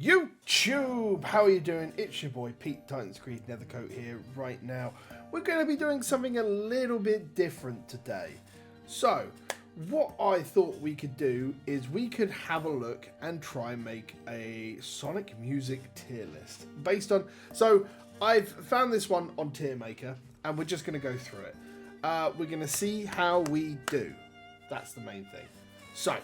YouTube, how are you doing? It's your boy Pete Titans Creed Nethercoat here. Right now we're going to be doing something a little bit different today. So what I thought we could do is we could have a look and try and make a Sonic music tier list based on, so I've found this one on Tier Maker and we're just going to go through it. We're going to see how we do. That's the main thing. So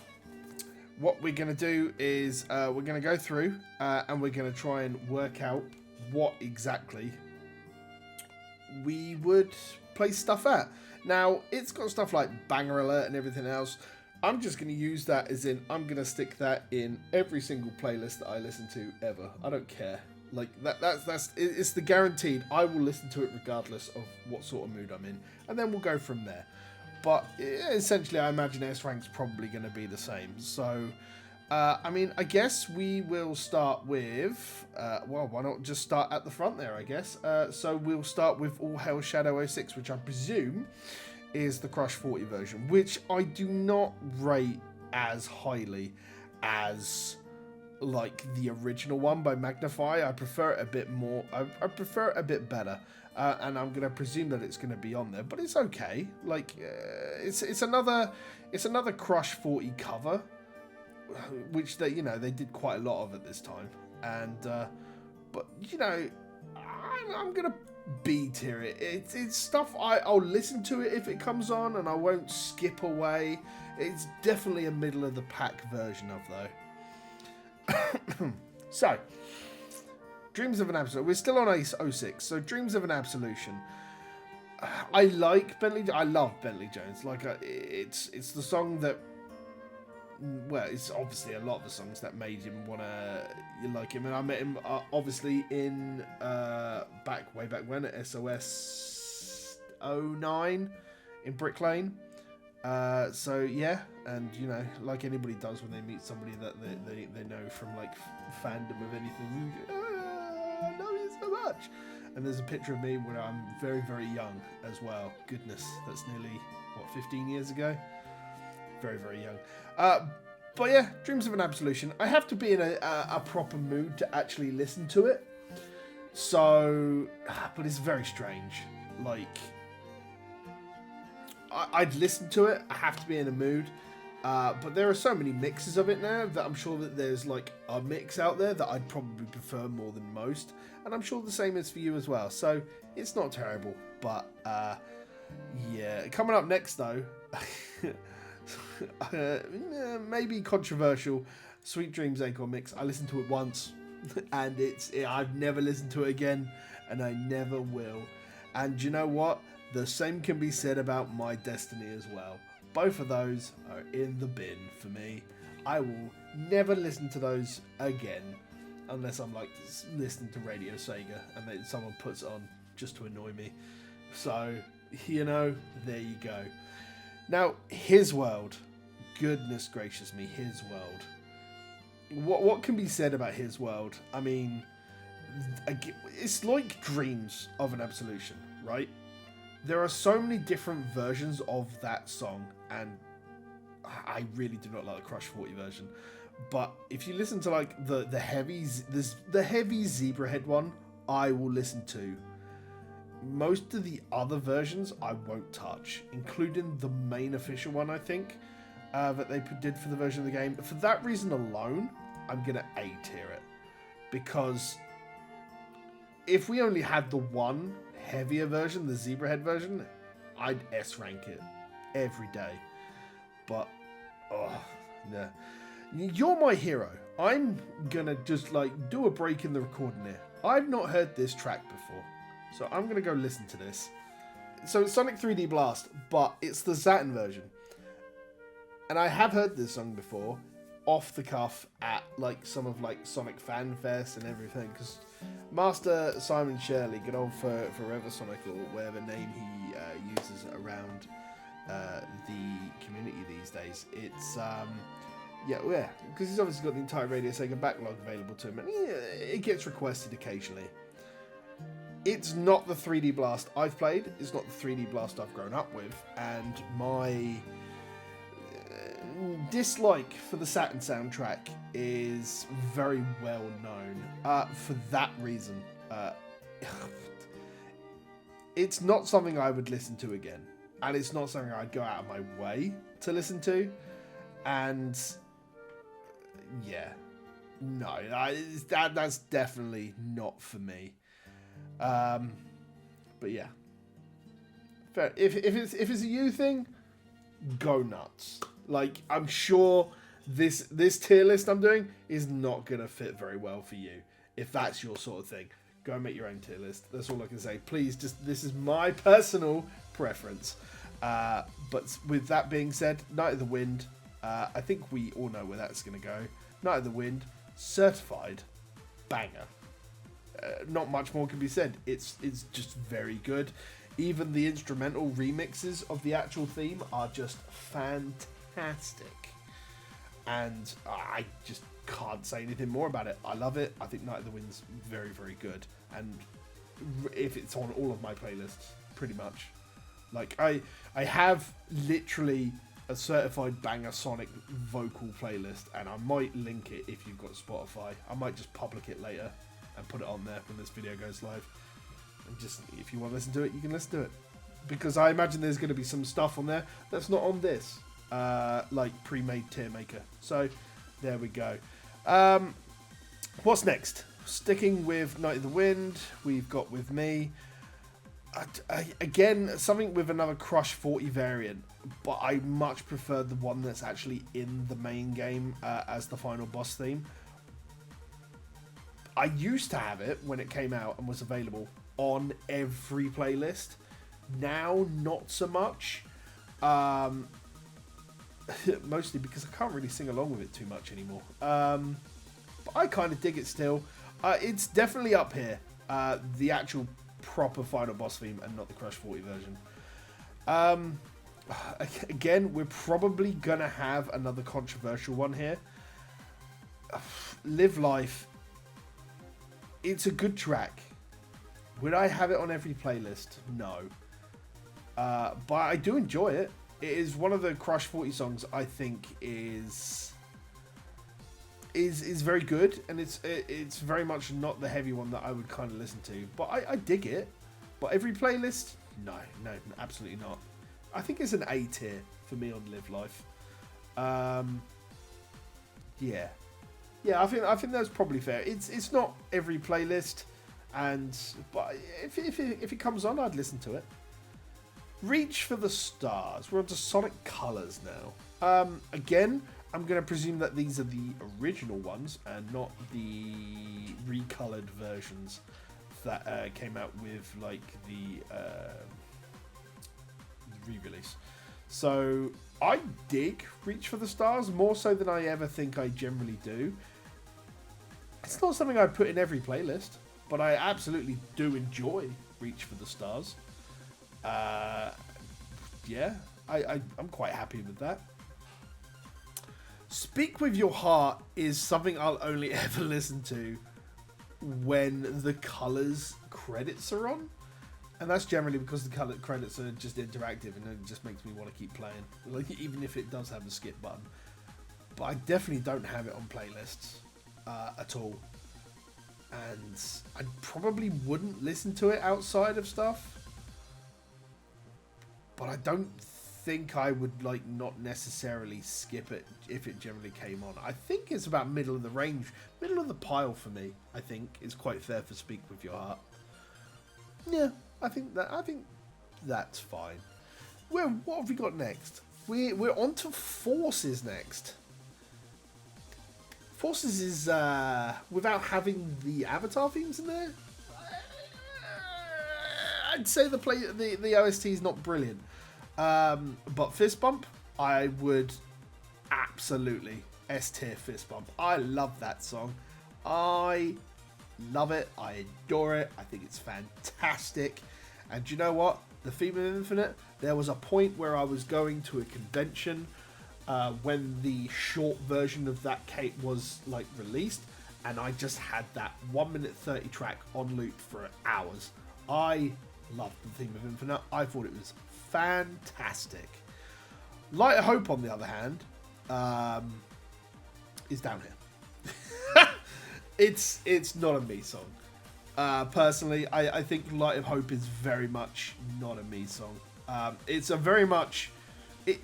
what we're going to do is we're going to go through and we're going to try and work out what exactly we would place stuff at. Now, it's got stuff like Banger Alert and everything else. I'm just going to use that as in I'm going to stick that in every single playlist that I listen to ever. I don't care. Like it's the guaranteed. I will listen to it regardless of what sort of mood I'm in, and then we'll go from there. But essentially, I imagine S-Rank's probably going to be the same. So, I mean, I guess we will start with, well, why not just start at the front there, I guess. So we'll start with All Hail Shadow 06, which I presume is the Crush 40 version, which I do not rate as highly as, like, the original one by Magnify. I prefer it a bit more, I prefer it a bit better. And I'm gonna presume that it's gonna be on there, but it's okay. Like, it's another Crush 40 cover, which they did quite a lot of at this time. And but I'm gonna B tier it. It's stuff I'll listen to it if it comes on, and I won't skip away. It's definitely a middle of the pack version of though. So. Dreams of an Absolution. We're still on Ace 06, so Dreams of an Absolution. I like Bentley. I love Bentley Jones. Like it's the song that, well, it's obviously a lot of the songs that made him wanna like him. And I met him obviously in way back when at SOS 09 in Brick Lane. So yeah, and like anybody does when they meet somebody that they know from like fandom of anything. I love you so much. And there's a picture of me when I'm very, very young as well. Goodness, that's nearly, 15 years ago? Very, very young. But yeah, Dreams of an Absolution. I have to be in a proper mood to actually listen to it. So, but it's very strange. Like, I'd listen to it. I have to be in a mood. But there are so many mixes of it now that I'm sure that there's like a mix out there that I'd probably prefer more than most. And I'm sure the same is for you as well. So it's not terrible. But yeah, coming up next though, maybe controversial, Sweet Dreams Acorn Mix. I listened to it once and I've never listened to it again, and I never will. And you know what? The same can be said about My Destiny as well. Both of those are in the bin for me. I will never listen to those again unless I'm like listening to Radio Sega and then someone puts it on just to annoy me. So, there you go. Now, His World. Goodness gracious me, His World. What can be said about His World? I mean, it's like Dreams of an Absolution, right? There are so many different versions of that song, and I really do not like the Crush 40 version. But if you listen to like the heavy Zebrahead one, I will listen to. Most of the other versions I won't touch, including the main official one, I think, that they did for the version of the game. For that reason alone, I'm gonna A tier it, because if we only had the one heavier version, the Zebrahead version, I'd S rank it every day. But yeah, You're My Hero. I'm gonna just like do a break in the recording here. I've not heard this track before, so I'm gonna go listen to this. So it's Sonic 3D Blast, but it's the Saturn version, and I have heard this song before off the cuff at like some of like Sonic Fan Fest and everything, because Master Simon Shirley, good old Forever Sonic, or whatever name he uses around the community these days. It's yeah, because he's obviously got the entire Radio Sega backlog available to him, and it gets requested occasionally. It's not the 3D Blast I've played. It's not the 3D Blast I've grown up with, and my dislike for the Saturn soundtrack is very well known. For that reason, it's not something I would listen to again, and it's not something I'd go out of my way to listen to. And yeah, no, that's definitely not for me. But yeah, fair. If it's a you thing, go nuts. Like, I'm sure this tier list I'm doing is not gonna fit very well for you. If that's your sort of thing, go and make your own tier list. That's all I can say. Please, this is my personal preference. But with that being said, Night of the Wind. I think we all know where that's gonna go. Night of the Wind, certified banger. Not much more can be said. It's just very good. Even the instrumental remixes of the actual theme are just fantastic. And I just can't say anything more about it. I love it. I think Night of the Wind's very, very good. And if it's on all of my playlists, pretty much. Like, I have literally a certified banger Sonic vocal playlist, and I might link it if you've got Spotify. I might just public it later and put it on there when this video goes live. And just, if you want to listen to it, you can listen to it. Because I imagine there's going to be some stuff on there that's not on this. Like pre-made tier maker. So, there we go. What's next? Sticking with Night of the Wind, we've got With Me. Again, something with another Crush 40 variant, but I much prefer the one that's actually in the main game as the final boss theme. I used to have it when it came out and was available on every playlist. Now, not so much. Mostly because I can't really sing along with it too much anymore. But I kind of dig it still. It's definitely up here. The actual proper final boss theme and not the Crush 40 version. Again, we're probably going to have another controversial one here. Live Life. It's a good track. Would I have it on every playlist? No. But I do enjoy it. It is one of the Crush 40 songs I think is very good, and it's very much not the heavy one that I would kind of listen to. But I dig it. But every playlist? No, absolutely not. I think it's an A tier for me on Live Life. Yeah, I think that's probably fair. It's not every playlist, but if it comes on, I'd listen to it. Reach for the Stars. We're on to Sonic Colors now. Again, I'm going to presume that these are the original ones and not the recolored versions that came out with like the re-release. So I dig Reach for the Stars more so than I ever think I generally do. It's not something I put in every playlist, but I absolutely do enjoy Reach for the Stars. Yeah, I'm quite happy with that. Speak With Your Heart is something I'll only ever listen to when the Colors credits are on. And that's generally because the color credits are just interactive and it just makes me want to keep playing. Like, even if it does have a skip button. But I definitely don't have it on playlists at all. And I probably wouldn't listen to it outside of stuff. But I don't think I would like not necessarily skip it if it generally came on. I think it's about middle of the range, middle of the pile for me. I think is quite fair for Speak With Your Heart. Yeah, I think that's fine. Well, what have we got next? We're on to Forces next. Forces is without having the Avatar themes in there. I'd say the OST is not brilliant. But Fist Bump, I would absolutely S tier Fist Bump. I love that song. I love it. I adore it. I think it's fantastic. And do you know what? The theme of Infinite, there was a point where I was going to a convention when the short version of that Kate was like released, and I just had that 1 minute 30 track on loop for hours. I loved the theme of Infinite. I thought it was fantastic. Light of Hope, on the other hand, is down here. It's not a me song. Personally, I think Light of Hope is very much not a me song. It's a very much...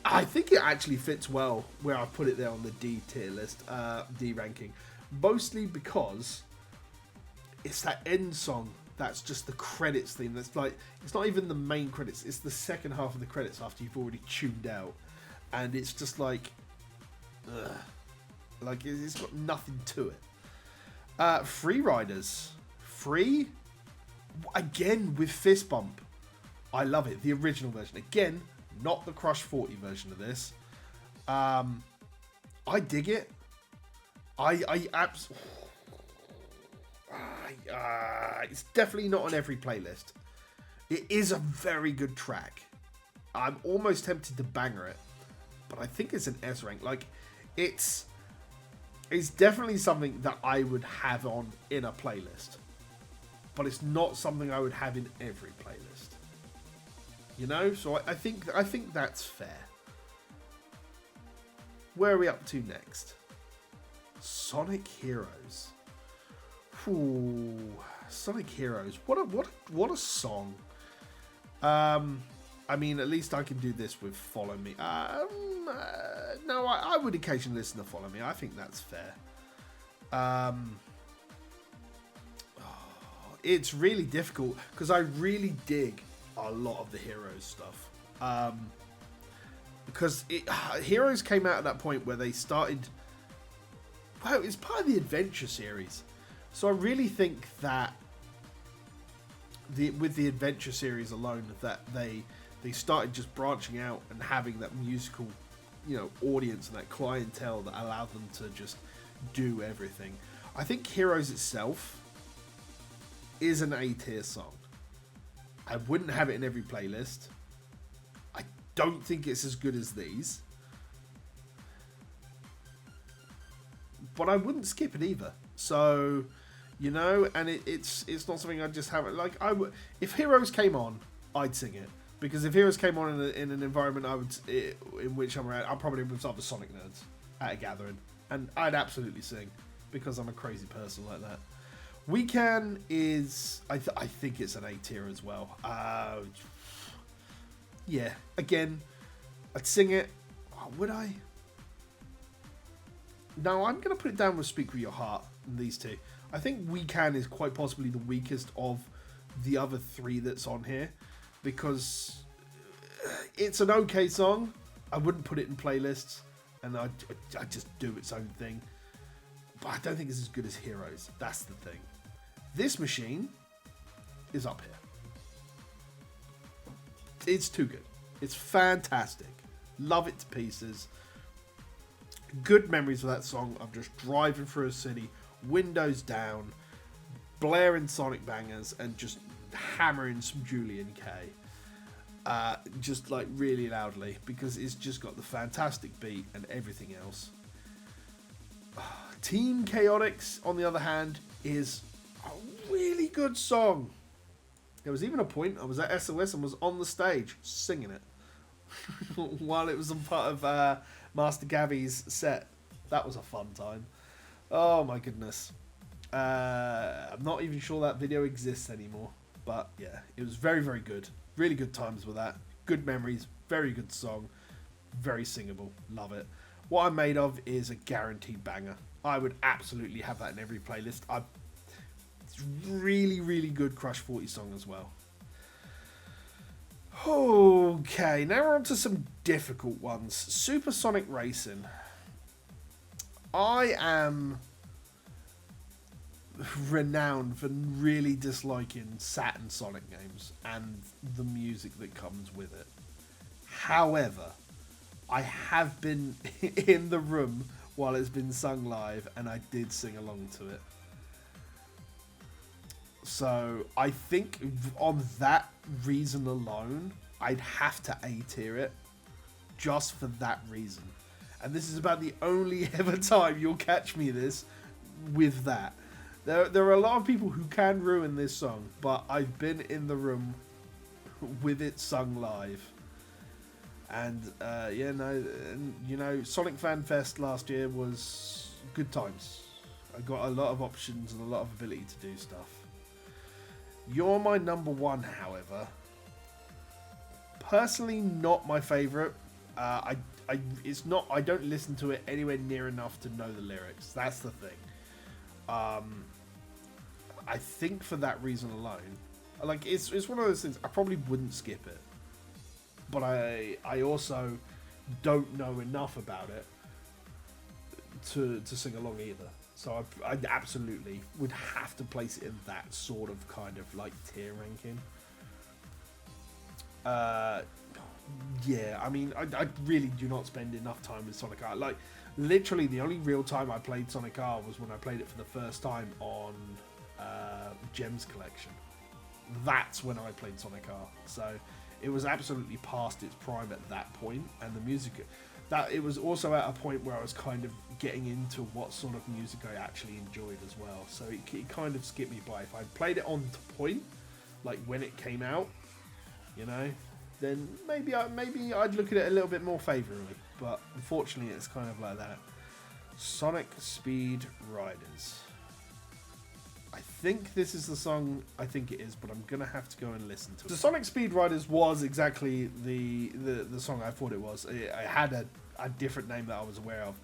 I think it actually fits well where I put it there on the D tier list, D ranking. Mostly because it's that end song that's just the credits theme. That's like, it's not even the main credits, it's the second half of the credits after you've already tuned out. And it's just like, ugh. Like, it's got nothing to it. Free Riders. Free, again with fist bump. I love it. The original version. Again, not the Crush 40 version of this. I dig it. It's definitely not on every playlist. It is a very good track. I'm almost tempted to banger it, but I think it's an S rank. Like, it's definitely something that I would have on in a playlist, but it's not something I would have in every playlist. You know, so I think that's fair. Where are we up to next? Sonic Heroes. Ooh, Sonic Heroes. What a song. I mean, at least I can do this with Follow Me. No, I would occasionally listen to Follow Me. I think that's fair. It's really difficult because I really dig a lot of the Heroes stuff. Because Heroes came out at that point where they started... Well, it's part of the Adventure series. So I really think that with the Adventure series alone, that they started just branching out and having that musical, you know, audience and that clientele that allowed them to just do everything. I think Heroes itself is an A-tier song. I wouldn't have it in every playlist. I don't think it's as good as these. But I wouldn't skip it either. So, you know, and it's not something I just have. Like, if Heroes came on, I'd sing it. Because if Heroes came on in an environment in which I'm around, I'd probably with other Sonic nerds at a gathering. And I'd absolutely sing. Because I'm a crazy person like that. Weekend is... I think it's an A tier as well. Yeah, again, I'd sing it. Oh, would I? No, I'm going to put it down with Speak With Your Heart, these two. I think Weekend is quite possibly the weakest of the other three that's on here. Because it's an okay song. I wouldn't put it in playlists. And I just do its own thing. But I don't think it's as good as Heroes. That's the thing. This machine is up here. It's too good. It's fantastic. Love it to pieces. Good memories of that song. I'm just driving through a city, windows down, blaring Sonic bangers, and just hammering some Julian K. Just like really loudly, because it's just got the fantastic beat and everything else. Team Chaotix, on the other hand, is a really good song. There was even a point I was at SOS and was on the stage singing it while it was a part of Master Gavy's set. That was a fun time. Oh my goodness. I'm not even sure that video exists anymore. But yeah, it was very, very good. Really good times with that. Good memories. Very good song. Very singable. Love it. What I'm Made Of is a guaranteed banger. I would absolutely have that in every playlist. It's really, really good Crush 40 song as well. Okay, now we're on to some difficult ones. Supersonic Racing. I am renowned for really disliking Saturn Sonic games and the music that comes with it. However, I have been in the room while it's been sung live, and I did sing along to it. So I think on that reason alone, I'd have to A-tier it, just for that reason. And this is about the only ever time you'll catch me with that. There are a lot of people who can ruin this song, but I've been in the room with it sung live. And yeah, no, and, you know, Sonic Fan Fest last year was good times. I got a lot of options and a lot of ability to do stuff. You're my number one, however. Personally, not my favourite. It's not. I don't listen to it anywhere near enough to know the lyrics. That's the thing. I think for that reason alone, like it's one of those things. I probably wouldn't skip it, but I also don't know enough about it to sing along either. So I absolutely would have to place it in that sort of kind of like tier ranking. Yeah, I mean, I really do not spend enough time with Sonic R. Like, literally, the only real time I played Sonic R was when I played it for the first time on Gems Collection. That's when I played Sonic R. So it was absolutely past its prime at that point, and the music. That it was also at a point where I was kind of getting into what sort of music I actually enjoyed as well. So it kind of skipped me by. If I played it on to point, like when it came out, you know, then maybe I'd look at it a little bit more favourably. But unfortunately, it's kind of like that. Sonic Speed Riders. I think this is the song. I think it is, but I'm gonna have to go and listen to it. The Sonic Speed Riders was exactly the song I thought it was. It had a different name that I was aware of.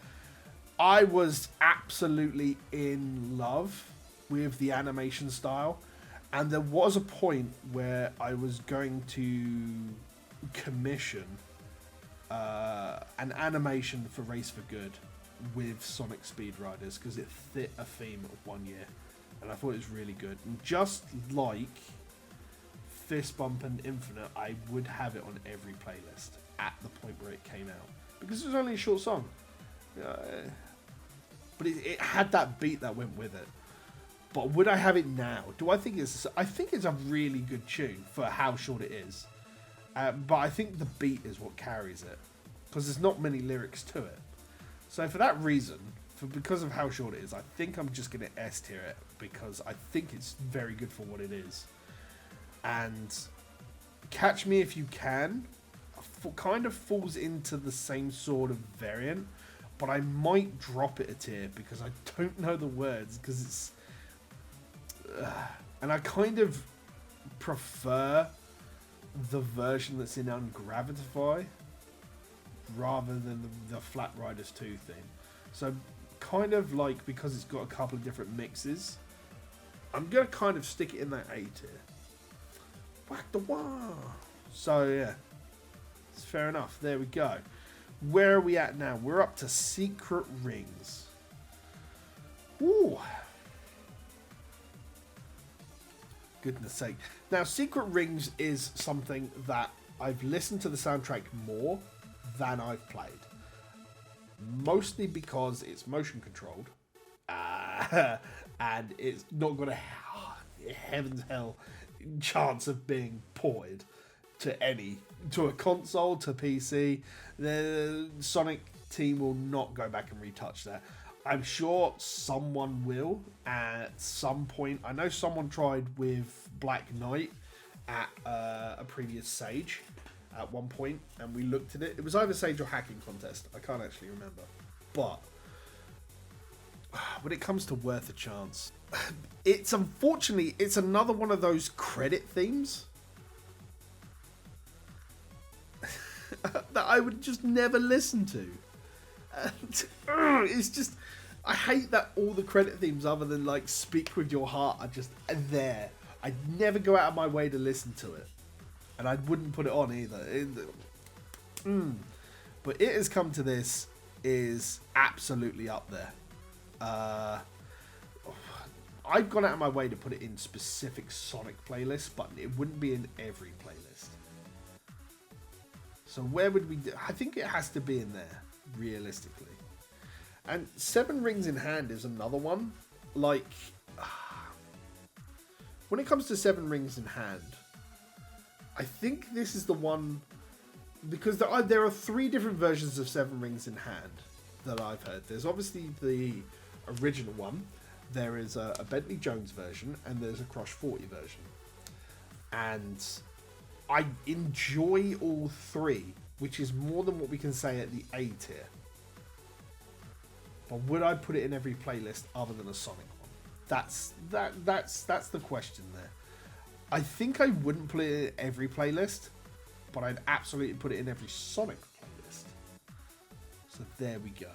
I was absolutely in love with the animation style, and there was a point where I was going to commission an animation for Race for Good with Sonic Speed Riders because it fit a theme of one year. And I thought it was really good. And just like Fist Bump and Infinite, I would have it on every playlist at the point where it came out. Because it was only a short song. But it had that beat that went with it. But would I have it now? Do I think it's... I think it's a really good tune for how short it is. But I think the beat is what carries it. Because there's not many lyrics to it. So for that reason... Because of how short it is, I think I'm just going to S tier it because I think it's very good for what it is. And Catch Me If You Can kind of falls into the same sort of variant, but I might drop it a tier because I don't know the words because it's... and I kind of prefer the version that's in Ungravitify rather than the Flat Riders 2 thing. So... kind of like because it's got a couple of different mixes, I'm gonna kind of stick it in that A tier. Whack the wah. So yeah, it's fair enough. There we go. Where are we at now? We're up to Secret Rings. Ooh. Goodness sake. Now, Secret Rings is something that I've listened to the soundtrack more than I've played. Mostly because it's motion controlled, and it's not got a heaven's hell chance of being ported to a console, to PC. The Sonic team will not go back and retouch that. I'm sure someone will at some point. I know someone tried with Black Knight at a previous Sage. At one point, and we looked at it. It was either Sage or Hacking Contest. I can't actually remember. But when it comes to worth a chance, it's unfortunately, it's another one of those credit themes that I would just never listen to. And, it's just, I hate that all the credit themes other than like Speak With Your Heart are just there. I'd never go out of my way to listen to it. And I wouldn't put it on either. But It Has Come to This is absolutely up there. I've gone out of my way to put it in specific Sonic playlists, but it wouldn't be in every playlist. So where would we... I think it has to be in there, realistically. And Seven Rings in Hand is another one. Like, when it comes to Seven Rings in Hand... I think this is the one, because there are three different versions of Seven Rings in Hand that I've heard. There's obviously the original one, there is a Bentley Jones version, and there's a Crush 40 version. And I enjoy all three which is more than what we can say at the A tier. But would I put it in every playlist other than a Sonic one? That's the question there. I think I wouldn't put it in every playlist, but I'd absolutely put it in every Sonic playlist. So there we go.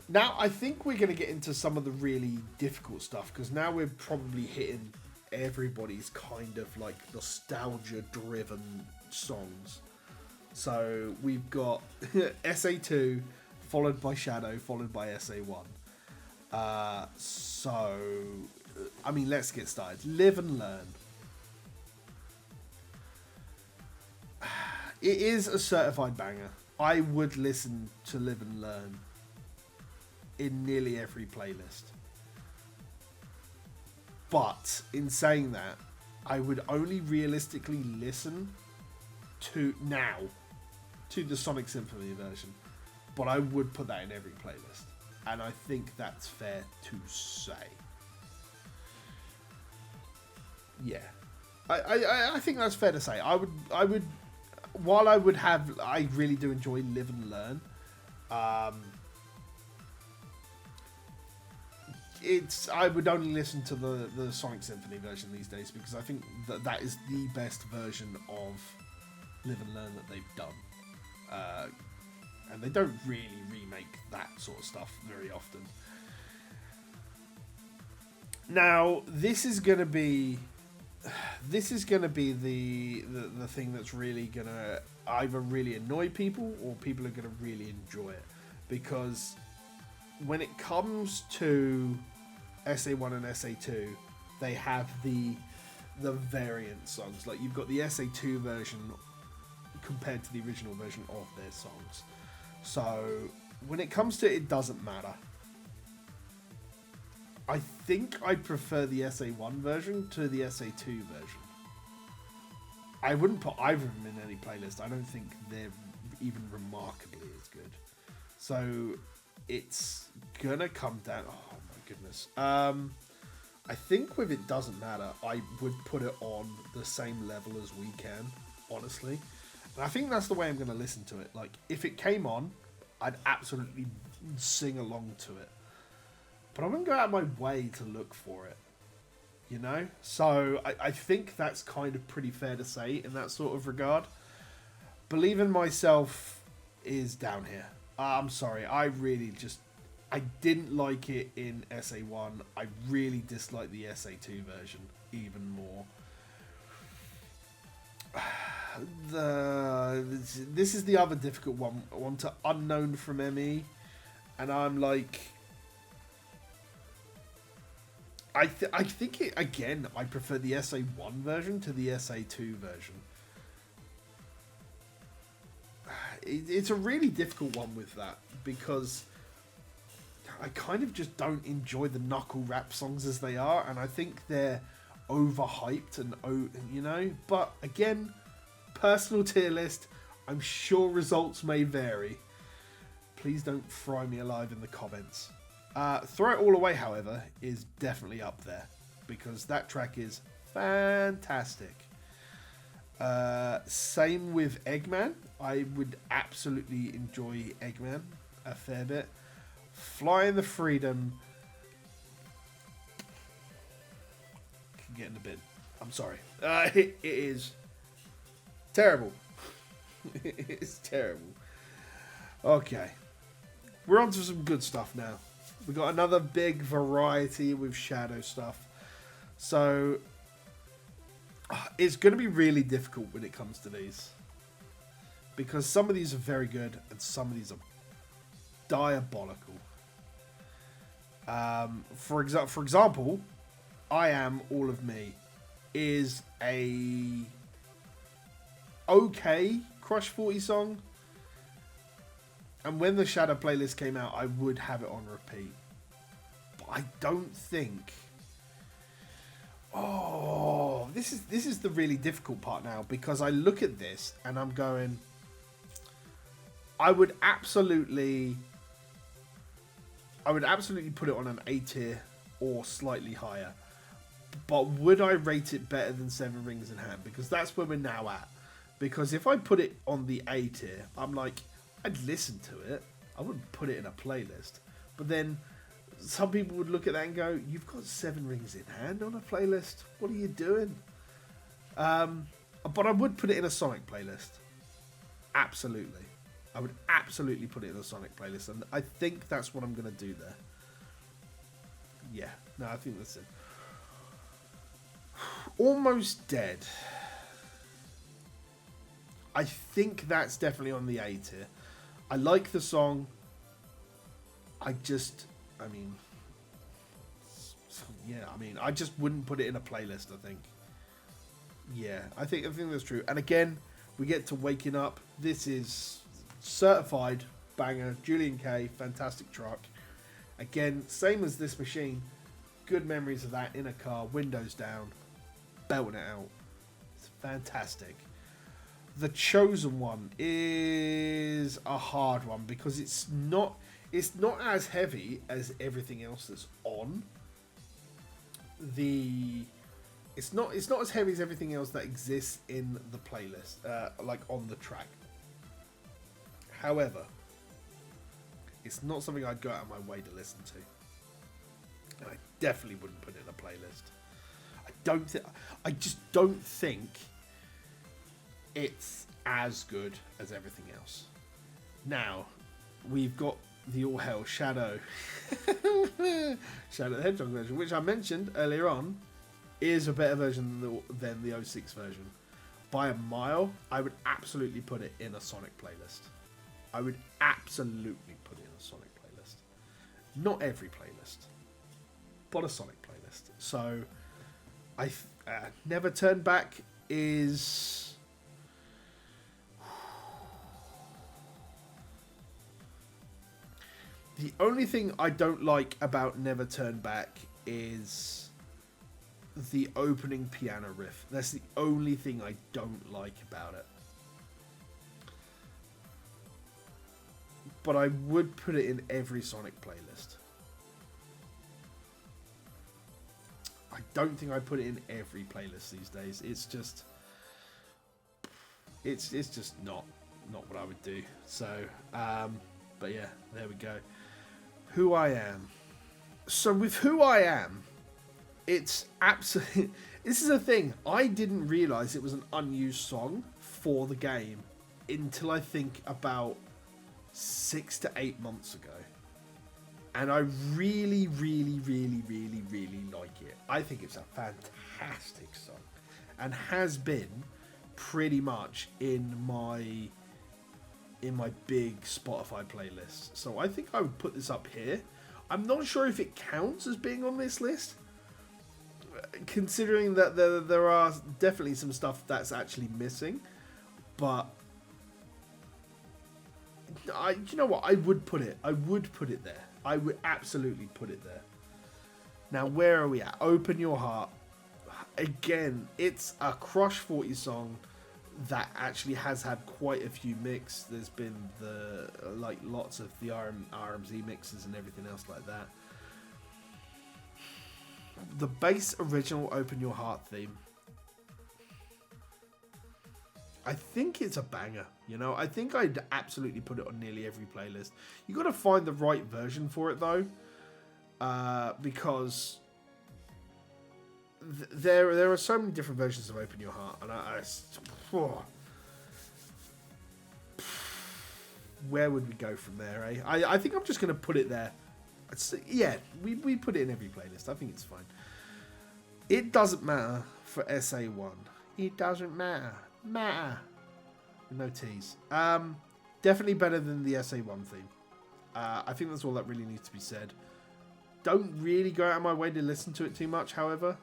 Now I think we're going to get into some of the really difficult stuff, because now we're probably hitting everybody's kind of like nostalgia-driven songs. So we've got SA2, followed by Shadow, followed by SA1. So, I mean, let's get started. Live and Learn. It is a certified banger. I would listen to Live and Learn in nearly every playlist. But in saying that, I would only realistically listen to the Sonic Symphony version, but I would put that in every playlist, and I think that's fair to say. Yeah, I think that's fair to say. I would, while I really do enjoy Live and Learn. I would only listen to the Sonic Symphony version these days, because I think that is the best version of Live and Learn that they've done. And they don't really remake that sort of stuff very often. Now, this is going to be the thing that's really going to either really annoy people, or people are going to really enjoy it, because when it comes to SA1 and SA2, they have the variant songs. Like, you've got the SA2 version compared to the original version of their songs. So when it comes to It Doesn't Matter, I think I prefer the SA1 version to the SA2 version. I wouldn't put either of them in any playlist. I don't think they're even remarkably as good. So it's gonna come down. Oh my goodness. I think with It Doesn't Matter, I would put it on the same level as We Can, honestly. And I think that's the way I'm gonna listen to it. Like, if it came on, I'd absolutely sing along to it. But I wouldn't go out of my way to look for it, you know? So I think that's kind of pretty fair to say in that sort of regard. Believe in Myself is down here. I'm sorry, I didn't like it in SA1. I really dislike the SA2 version even more. This is the other difficult one to Unknown from ME, and I'm like, I think it again. I prefer the SA1 version to the SA2 version. It's a really difficult one with that, because I kind of just don't enjoy the knuckle rap songs as they are, and I think they're overhyped and But again, personal tier list. I'm sure results may vary. Please don't fry me alive in the comments. Throw It All Away, however, is definitely up there, because that track is fantastic. Same with Eggman. I would absolutely enjoy Eggman a fair bit. Flying the Freedom can get in the bin. I'm sorry. It is terrible. It is terrible. Okay. We're on to some good stuff now. We got another big variety with Shadow stuff. So it's going to be really difficult when it comes to these, because some of these are very good and some of these are diabolical. For example, I Am All of Me is a okay Crush 40 song, and when the Shadow playlist came out, I would have it on repeat. But I don't think. Oh, this is the really difficult part now, because I look at this and I'm going, I would absolutely put it on an A tier or slightly higher. But would I rate it better than Seven Rings in Hand? Because that's where we're now at. Because if I put it on the A tier, I'm like, I'd listen to it. I wouldn't put it in a playlist. But then some people would look at that and go, you've got Seven Rings in Hand on a playlist. What are you doing? But I would put it in a Sonic playlist. Absolutely. I would absolutely put it in a Sonic playlist. And I think that's what I'm going to do there. Yeah. No, I think that's it. Almost Dead. I think that's definitely on the A tier. I like the song. I mean, I just wouldn't put it in a playlist, I think. Yeah, I think that's true. And again, we get to Waking Up. This is certified banger. Julian K, fantastic truck. Again, same as This Machine. Good memories of that in a car, windows down, belting it out. It's fantastic. The Chosen One is a hard one because it's not as heavy as everything else that's on. It's not as heavy as everything else that exists in the playlist, like on the track. However, it's not something I'd go out of my way to listen to. And I definitely wouldn't put it in a playlist. I just don't think it's as good as everything else. Now, we've got the All Hell Shadow the Hedgehog version, which I mentioned earlier on, is a better version than the 06 version. By a mile, I would absolutely put it in a Sonic playlist. I would absolutely put it in a Sonic playlist. Not every playlist, but a Sonic playlist. So, Never Turn Back is... The only thing I don't like about Never Turn Back is the opening piano riff. That's the only thing I don't like about it. But I would put it in every Sonic playlist. I don't think I put it in every playlist these days. It's just... It's just not what I would do. So, but yeah, there we go. Who I Am. So with Who I Am, it's absolutely... This is a thing. I didn't realise it was an unused song for the game until I think about 6 to 8 months ago. And I really, really, really, really, really like it. I think it's a fantastic song. And has been pretty much in my big Spotify playlist. So I think I would put this up here. I'm not sure if it counts as being on this list, considering that there are definitely some stuff that's actually missing. But you know what? I would put it there. I would absolutely put it there. Now, where are we at? Open Your Heart. Again, it's a Crush 40 song that actually has had quite a few mix. There's been lots of the RMZ mixes and everything else like that. The bass original Open Your Heart theme, I think it's a banger. You know, I think I'd absolutely put it on nearly every playlist. You got to find the right version for it though, because there are so many different versions of Open Your Heart, and where would we go from there, eh? I think I'm just going to put it there. Yeah, we put it in every playlist. I think it's fine. It Doesn't Matter for SA1. It doesn't matter. No T's. Definitely better than the SA1 theme. I think that's all that really needs to be said. Don't really go out of my way to listen to it too much, however.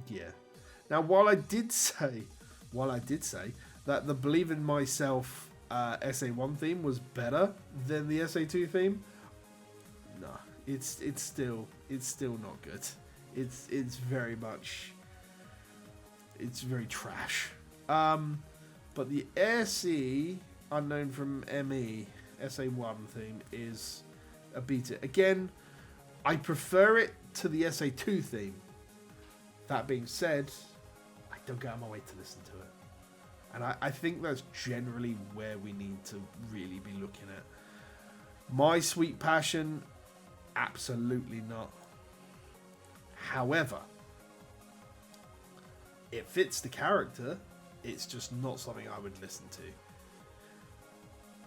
Yeah. Now, while I did say that the Believe in Myself SA1 theme was better than the SA2 theme, no, it's still not good. It's very trash. But the SE Unknown from ME SA1 theme is a beat it again. I prefer it to the SA2 theme. That being said, I don't go out of my way to listen to it. And I think that's generally where we need to really be looking at. My Sweet Passion, absolutely not. However, it fits the character. It's just not something I would listen to.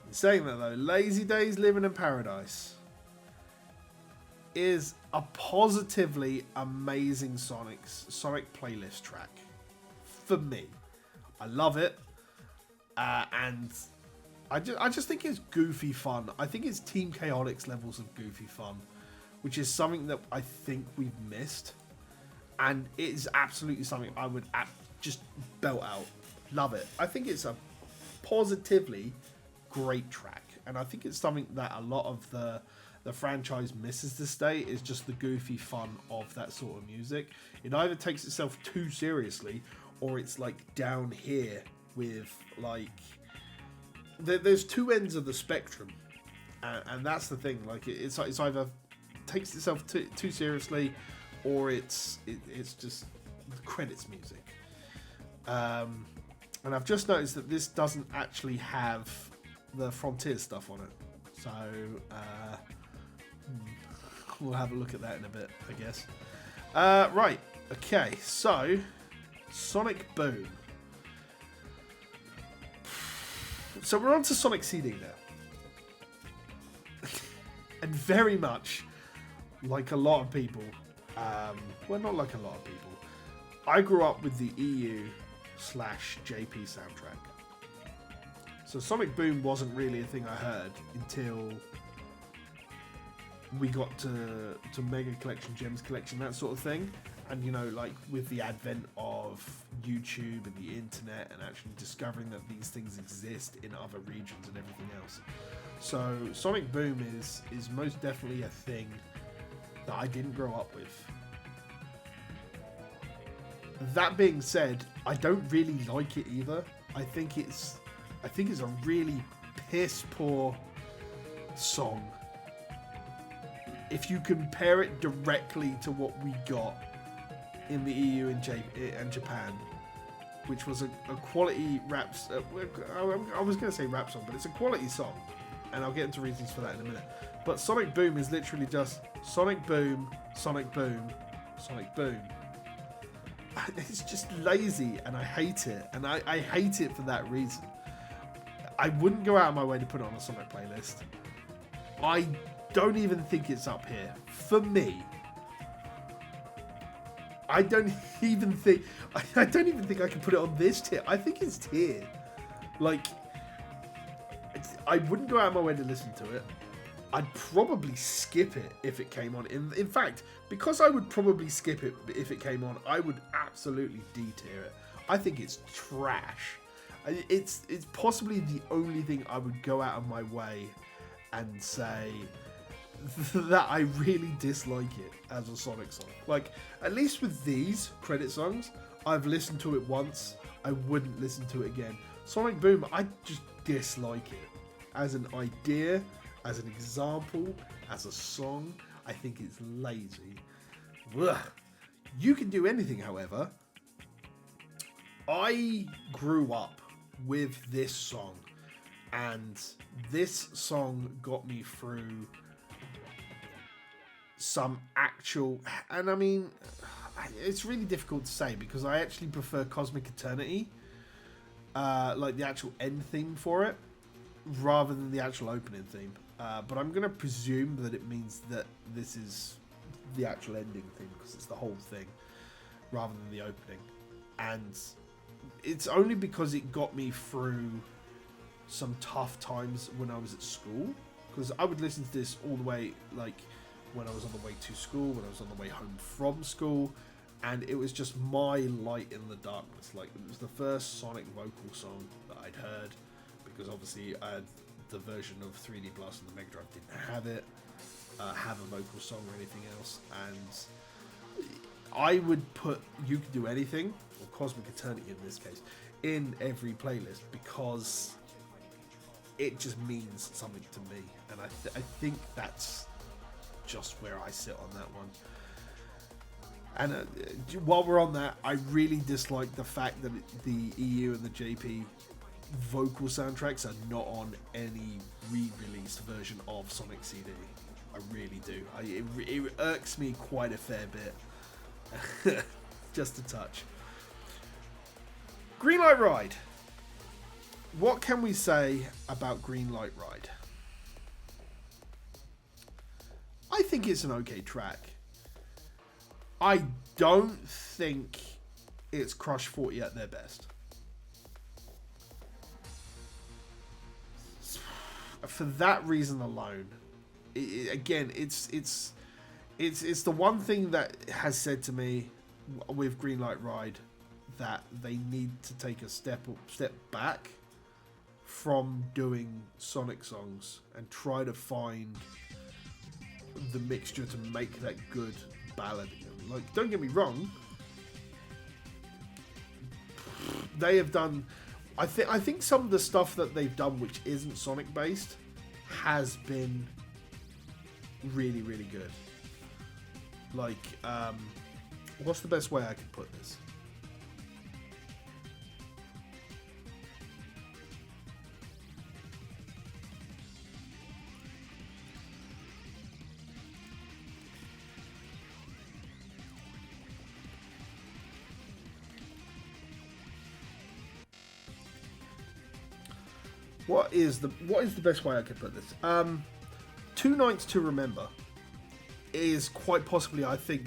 In saying that though, Lazy Days Living in Paradise is a positively amazing Sonic playlist track. For me. I love it. And I just think it's goofy fun. I think it's Team Chaotix levels of goofy fun, which is something that I think we've missed. And it is absolutely something I would just belt out. Love it. I think it's a positively great track. And I think it's something that a lot of the franchise misses this day, is just the goofy fun of that sort of music. It either takes itself too seriously, or it's like down here with like... There's two ends of the spectrum. And that's the thing. Like it's either takes itself too seriously, or it's just credits music. And I've just noticed that this doesn't actually have the Frontier stuff on it. So we'll have a look at that in a bit, I guess. Right, okay, so Sonic Boom. So we're on to Sonic CD now. And very much like a lot of people, well, not like a lot of people, I grew up with the EU/JP soundtrack. So Sonic Boom wasn't really a thing I heard until we got to Mega Collection, Gems Collection, that sort of thing. And, you know, like with the advent of YouTube and the internet and actually discovering that these things exist in other regions and everything else. So Sonic Boom is most definitely a thing that I didn't grow up with. That being said, I don't really like it either. I think it's a really piss poor song. If you compare it directly to what we got in the EU and Japan, which was a quality rap... I was going to say rap song, but it's a quality song. And I'll get into reasons for that in a minute. But Sonic Boom is literally just Sonic Boom, Sonic Boom, Sonic Boom. It's just lazy, and I hate it. And I hate it for that reason. I wouldn't go out of my way to put it on a Sonic playlist. I don't even think it's up here. For me, I don't even think I can put it on this tier. I think it's tier. Like, I wouldn't go out of my way to listen to it. I'd probably skip it if it came on. In fact, because I would probably skip it if it came on, I would absolutely D-tier it. I think it's trash. It's possibly the only thing I would go out of my way and say that I really dislike it as a Sonic song. Like, at least with these credit songs, I've listened to it once. I wouldn't listen to it again. Sonic Boom, I just dislike it. As an idea, as an example, as a song, I think it's lazy. Ugh. You Can Do Anything, however, I grew up with this song, and this song got me through some actual... And I mean, it's really difficult to say because I actually prefer Cosmic Eternity, like the actual end theme for it, rather than the actual opening theme. But I'm going to presume that it means that this is the actual ending theme because it's the whole thing rather than the opening. And it's only because it got me through some tough times when I was at school, because I would listen to this all the way, like when I was on the way to school, when I was on the way home from school, and it was just my light in the darkness. Like, it was the first Sonic vocal song that I'd heard, because obviously I had the version of 3D Blast on the Mega Drive didn't have it, have a vocal song or anything else, and I would put You Can Do Anything, or Cosmic Eternity in this case, in every playlist because it just means something to me, and I think that's just where I sit on that one. And while we're on that, I really dislike the fact that the EU and the JP vocal soundtracks are not on any re-released version of Sonic CD. I really do. It irks me quite a fair bit. Just a touch. Greenlight Ride. What can we say about Greenlight Ride? I think it's an okay track. I don't think it's Crush 40 at their best. For that reason alone, again, it's the one thing that has said to me with Greenlight Ride that they need to take a step back from doing Sonic songs and try to find the mixture to make that good ballad again. Like, don't get me wrong, they have done. I think some of the stuff that they've done, which isn't Sonic based, has been really, really good. Like, what's the best way I can put this? What is the best way I could put this? Two Nights to Remember is quite possibly, I think,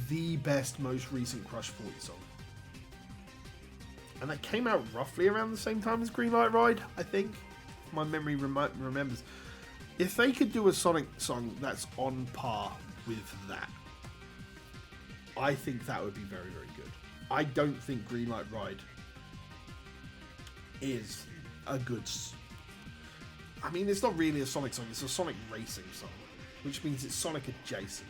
the best, most recent Crush 40 song. And that came out roughly around the same time as Greenlight Ride, I think. If my memory remembers. If they could do a Sonic song that's on par with that, I think that would be very, very good. I don't think Greenlight Ride is a good... I mean, it's not really a Sonic song, it's a Sonic racing song, which means it's Sonic adjacent.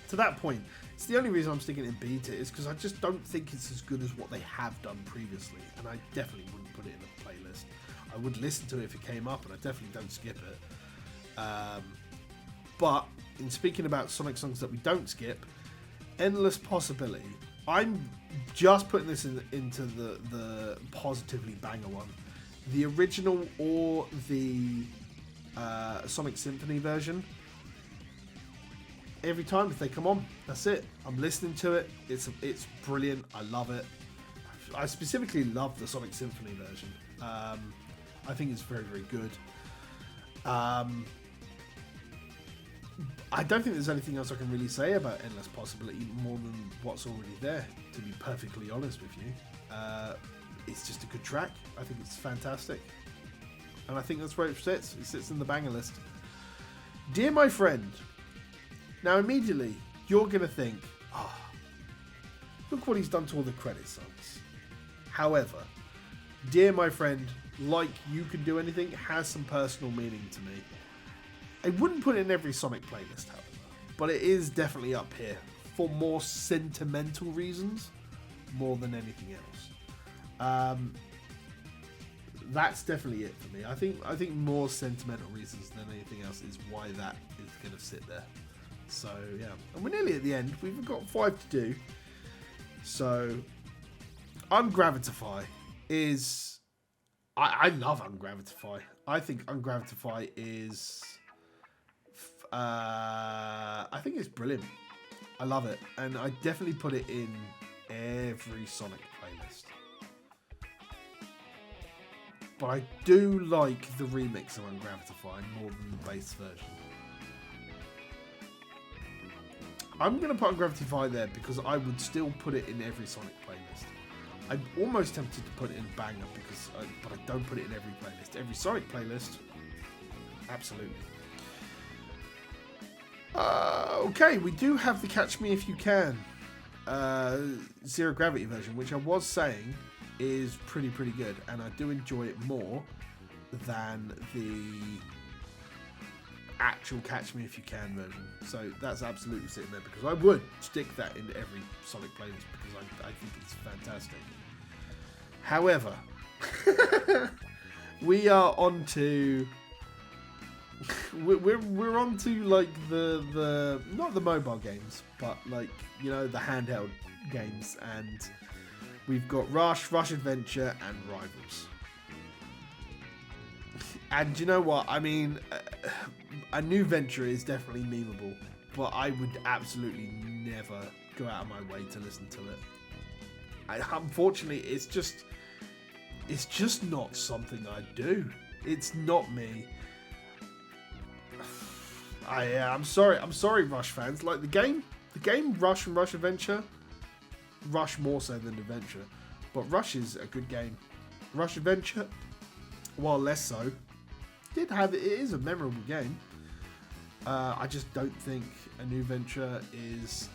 To that point, it's the only reason I'm sticking it in B tier is because I just don't think it's as good as what they have done previously, and I definitely wouldn't put it in a playlist. I would listen to it if it came up, and I definitely don't skip it. But, in speaking about Sonic songs that we don't skip, Endless Possibility, I'm just putting this into the positively banger one. The original or the Sonic Symphony version. Every time if they come on, that's it. I'm listening to it. It's brilliant. I love it. I specifically love the Sonic Symphony version. I think it's very, very good. I don't think there's anything else I can really say about Endless Possibility more than what's already there, to be perfectly honest with you. It's just a good track. I think it's fantastic. And I think that's where it sits. It sits in the banger list. Dear My Friend. Now, immediately, you're going to think, oh, look what he's done to all the credit songs. However, Dear My Friend, like You Can Do Anything, has some personal meaning to me. I wouldn't put it in every Sonic playlist, however, but it is definitely up here for more sentimental reasons more than anything else. That's definitely it for me. I think more sentimental reasons than anything else is why that is going to sit there. So yeah, and we're nearly at the end. We've got 5 to do. So Ungravitify is... I love Ungravitify. I think Ungravitify is... I think it's brilliant. I love it. And I definitely put it in every Sonic playlist. But I do like the remix of Ungravitify more than the bass version. I'm going to put Ungravitify there because I would still put it in every Sonic playlist. I'm almost tempted to put it in Banger, but I don't put it in every playlist. Every Sonic playlist, absolutely. Okay, we do have the Catch Me If You Can Zero Gravity version, which I was saying is pretty good, and I do enjoy it more than the actual Catch Me If You Can version. So that's absolutely sitting there because I would stick that in every Sonic playlist because I think it's fantastic. However, we are on to we're on to like the not the mobile games, but like, you know, the handheld games, and we've got Rush Adventure, and Rivals. And you know what? I mean, a new venture is definitely memeable, but I would absolutely never go out of my way to listen to it. Unfortunately, it's just not something I do. It's not me. I'm sorry, Rush fans. Like the game Rush and Rush Adventure, Rush more so than Adventure, but Rush is a good game. Rush Adventure, while less so, it is a memorable game. I just don't think a new venture is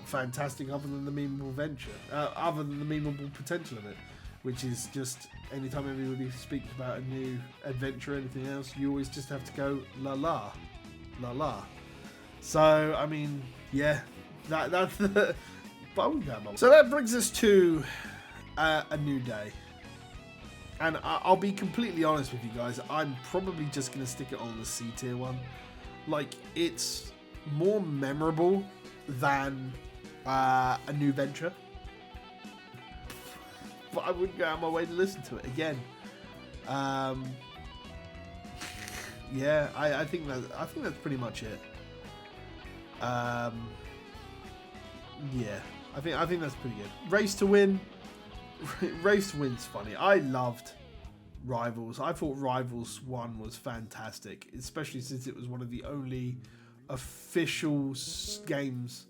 fantastic other than the memeable venture, other than the memeable potential of it, which is just anytime everybody speaks about a new adventure or anything else, you always just have to go la la, la la. So I mean, yeah, that's the bubblegum. So that brings us to a new day. And I'll be completely honest with you guys, I'm probably just going to stick it on the C tier one. Like, it's more memorable than a new venture. But I wouldn't go out of my way to listen to it again. Yeah, I think that's pretty much it. Yeah, I think that's pretty good. Race to Win. Race to Win's funny. I loved Rivals. I thought Rivals 1 was fantastic, especially since it was one of the only official games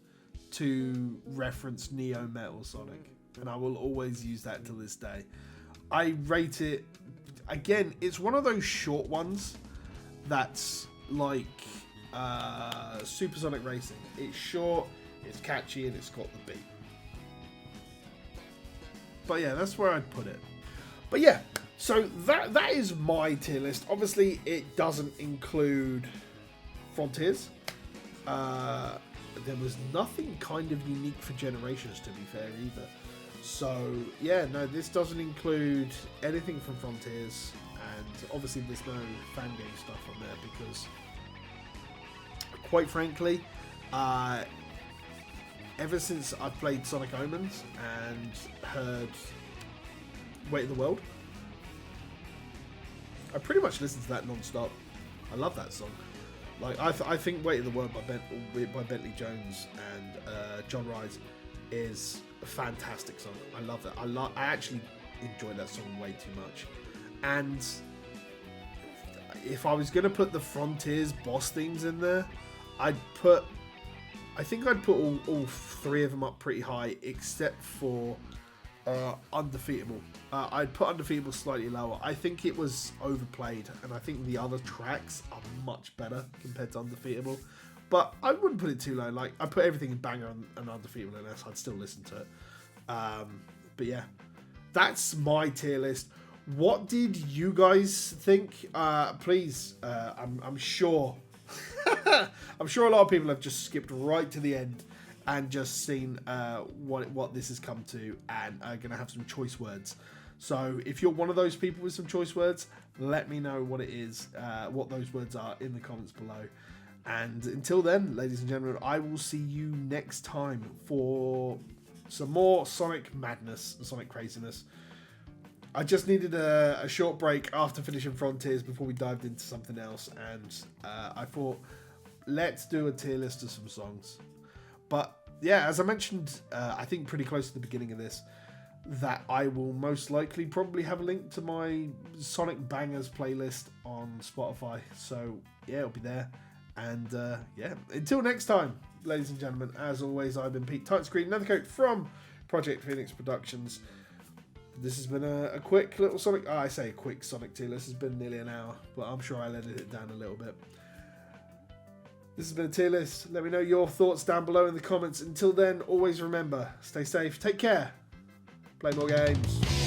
to reference Neo Metal Sonic, and I will always use that to this day. I rate it, again, it's one of those short ones that's like Supersonic Racing. It's short, it's catchy, and it's got the beat. But yeah, that's where I'd put it. But yeah, so that is my tier list. Obviously, it doesn't include Frontiers. There was nothing kind of unique for Generations, to be fair, either. So yeah, no, this doesn't include anything from Frontiers. And obviously, there's no fan game stuff on there because, quite frankly, ever since I've played Sonic Omens and heard Weight of the World, I pretty much listen to that non-stop. I love that song. Like I think Weight of the World by Bentley Jones and John Rise is a fantastic song. I love that. I actually enjoy that song way too much. And if I was gonna put the Frontiers boss themes in there, I think I'd put all three of them up pretty high, except for Undefeatable. I'd put Undefeatable slightly lower. I think it was overplayed, and I think the other tracks are much better compared to Undefeatable. But I wouldn't put it too low. Like, I put everything in Banger and Undefeatable unless I'd still listen to it. But yeah, that's my tier list. What did you guys think? Please, I'm sure... I'm sure a lot of people have just skipped right to the end and just seen what this has come to and are going to have some choice words. So if you're one of those people with some choice words, let me know what it is, what those words are in the comments below. And until then, ladies and gentlemen, I will see you next time for some more Sonic madness, Sonic craziness. I just needed a short break after finishing Frontiers before we dived into something else, and I thought, let's do a tier list of some songs. But yeah, as I mentioned, I think pretty close to the beginning of this, that I will most likely probably have a link to my Sonic Bangers playlist on Spotify. So yeah, it'll be there. And yeah, until next time, ladies and gentlemen, as always, I've been Pete Touchscreen, Nethercoat from Project Phoenix Productions. This has been a quick little Sonic... I say a quick Sonic tier list. It's been nearly an hour, but I'm sure I'll edit it down a little bit. This has been a tier list. Let me know your thoughts down below in the comments. Until then, always remember, stay safe, take care, play more games.